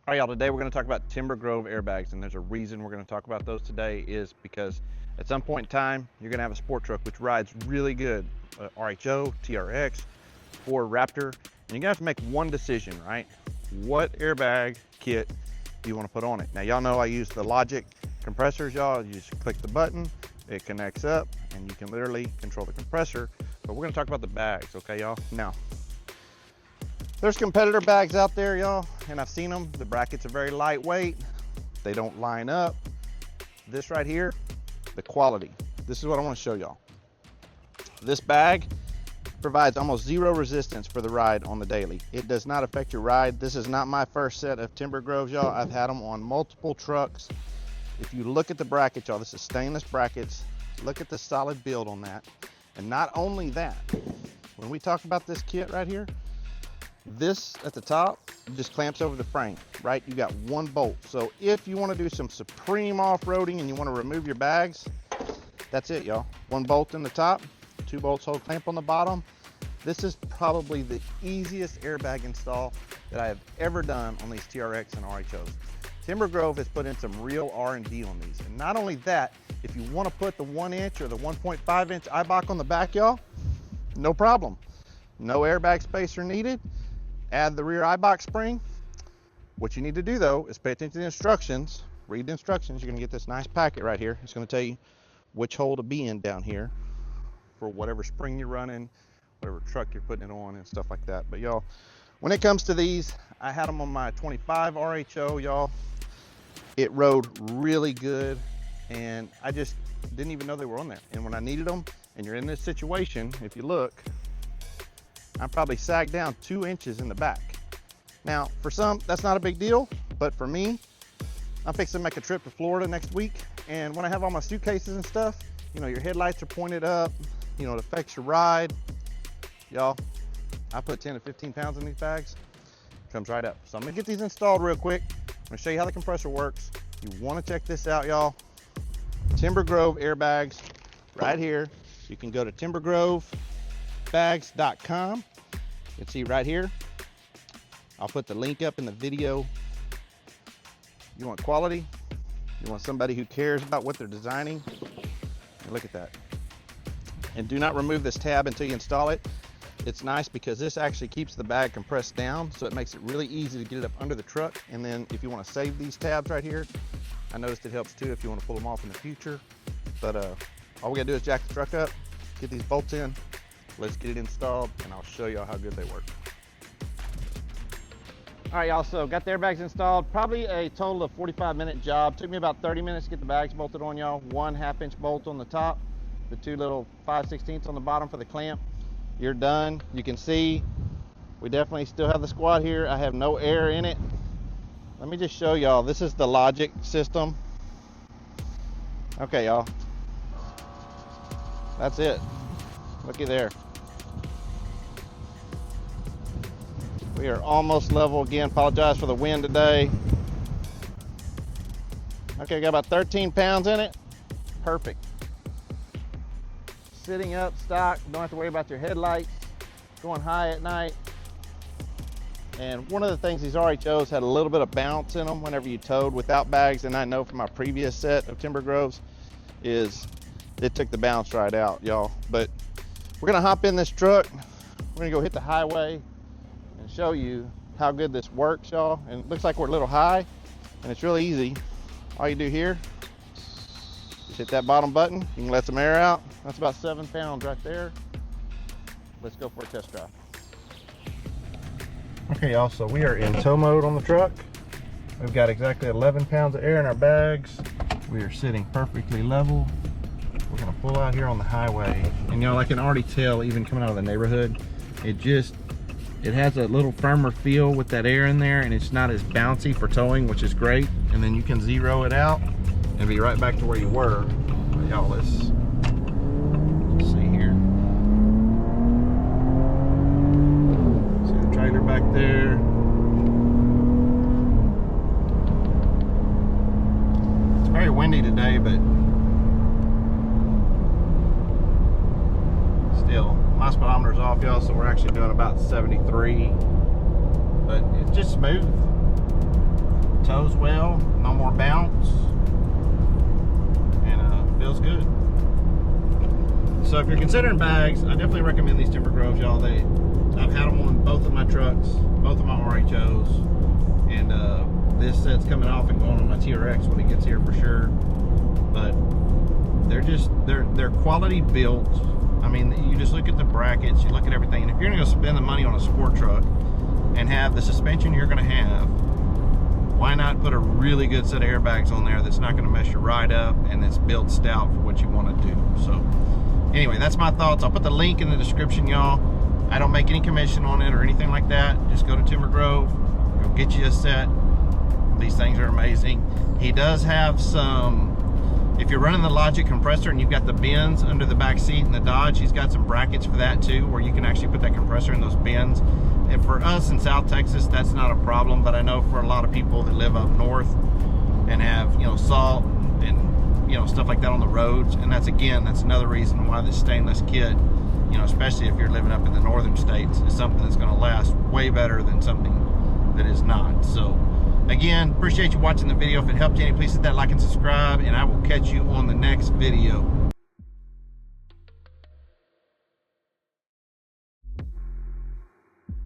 All right, y'all, today we're going to talk about Timbergrove airbags, and there's a reason we're going to talk about those today is because at some point in time, you're going to have a sport truck which rides really good, RHO, TRX, Ford Raptor, and you're going to have to make one decision, right? What airbag kit do you want to put on it? Now, y'all know I use the Logiq compressors, y'all. You just click the button, it connects up, and you can literally control the compressor, but we're going to talk about the bags, okay, y'all? Now, there's competitor bags out there, y'all, and I've seen them. The brackets are very lightweight. They don't line up. This right here, the quality. This is what I want to show y'all. This bag provides almost zero resistance for the ride on the daily. It does not affect your ride. This is not my first set of Timbergroves, y'all. I've had them on multiple trucks. If you look at the bracket, y'all, this is stainless brackets. Look at the solid build on that. And not only that, when we talk about this kit right here, this at the top just clamps over the frame, right? You got one bolt. So if you want to do some supreme off-roading and you want to remove your bags, that's it, y'all. One bolt in the top, 2 bolts hold clamp on the bottom. This is probably the easiest airbag install that I have ever done on these TRX and RHOs. Timbergrove has put in some real R&D on these. And not only that, if you want to put the 1-inch or the 1.5-inch eyebag on the back, y'all, no problem. No airbag spacer needed. Add the rear eyebag spring. What you need to do though is pay attention to the instructions. Read the instructions. You're going to get this nice packet right here. It's going to tell you which hole to be in down here for whatever spring you're running, whatever truck you're putting it on, and stuff like that. But y'all, when it comes to these, I had them on my 25 RHO, y'all. It rode really good, and I just didn't even know they were on there. And when I needed them, and you're in this situation, if you look, I'm probably sagged down 2 inches in the back. Now, for some, that's not a big deal, but for me, I'm fixing to make a trip to Florida next week, and when I have all my suitcases and stuff, you know, your headlights are pointed up, you know, it affects your ride. Y'all, I put 10 to 15 pounds in these bags, comes right up. So I'm gonna get these installed real quick. I'm gonna show you how the compressor works. You wanna check this out, y'all. Timbergrove Airbags, right here. You can go to timbergrovebags.com. You can see right here. I'll put the link up in the video. You want quality? You want somebody who cares about what they're designing? And look at that. And do not remove this tab until you install it. It's nice because this actually keeps the bag compressed down, so it makes it really easy to get it up under the truck. And then if you want to save these tabs right here, I noticed it helps too if you want to pull them off in the future. But all we gotta do is jack the truck up, get these bolts in, let's get it installed, and I'll show y'all how good they work. All right, y'all, so got the airbags installed. Probably a total of 45-minute job. Took me about 30 minutes to get the bags bolted on, y'all. 1 1/2-inch bolt on the top, the 2 little 5/16 on the bottom for the clamp. You're done. You can see we definitely still have the squat here. I have no air in it. Let me just show y'all. This is the Logiq system. Okay, y'all. That's it. Looky there. We are almost level again. Apologize for the wind today. Okay, got about 13 pounds in it. Perfect. Sitting up, stock, don't have to worry about your headlights, going high at night. And one of the things, these RHOs had a little bit of bounce in them whenever you towed without bags, and I know from my previous set of Timbergroves is it took the bounce right out, y'all. But we're gonna hop in this truck, we're gonna go hit the highway and show you how good this works, y'all. And it looks like we're a little high, and it's really easy. All you do here, just hit that bottom button, you can let some air out. That's about 7 pounds right there. Let's go for a test drive. Okay, y'all, so we are in tow mode on the truck. We've got exactly 11 pounds of air in our bags. We are sitting perfectly level. We're gonna pull out here on the highway. And y'all, I can already tell, even coming out of the neighborhood, it has a little firmer feel with that air in there, and it's not as bouncy for towing, which is great. And then you can zero it out and be right back to where you were. But y'all, let's see here. See the trailer back there. It's very windy today, but still, my speedometer's off, y'all, so we're actually doing about 73. But it's just smooth. tows well, no more bounce, and feels good. So if you're considering bags, I definitely recommend these Timbergroves, y'all. I've had them on both of my trucks, both of my RHOs, and this set's coming off and going on my TRX when it gets here for sure. But they're quality built. I mean, you just look at the brackets, you look at everything, and if you're gonna go spend the money on a sport truck and have the suspension you're gonna have, why not put a really good set of airbags on there that's not gonna mess your ride up and that's built stout for what you want to do. So anyway, that's my thoughts. I'll put the link in the description, y'all. I don't make any commission on it or anything like that. Just go to Timbergrove, go get you a set. These things are amazing. He does have some, if you're running the Logiq compressor and you've got the bins under the back seat in the Dodge, he's got some brackets for that too, where you can actually put that compressor in those bins. And for us in South Texas, that's not a problem, but I know for a lot of people that live up north and have, you know, salt and, you know, stuff like that on the roads, and that's another reason why this stainless kit, you know, especially if you're living up in the northern states, is something that's going to last way better than something that is not. So again, appreciate you watching the video. If it helped you any, please hit that like and subscribe, and I will catch you on the next video.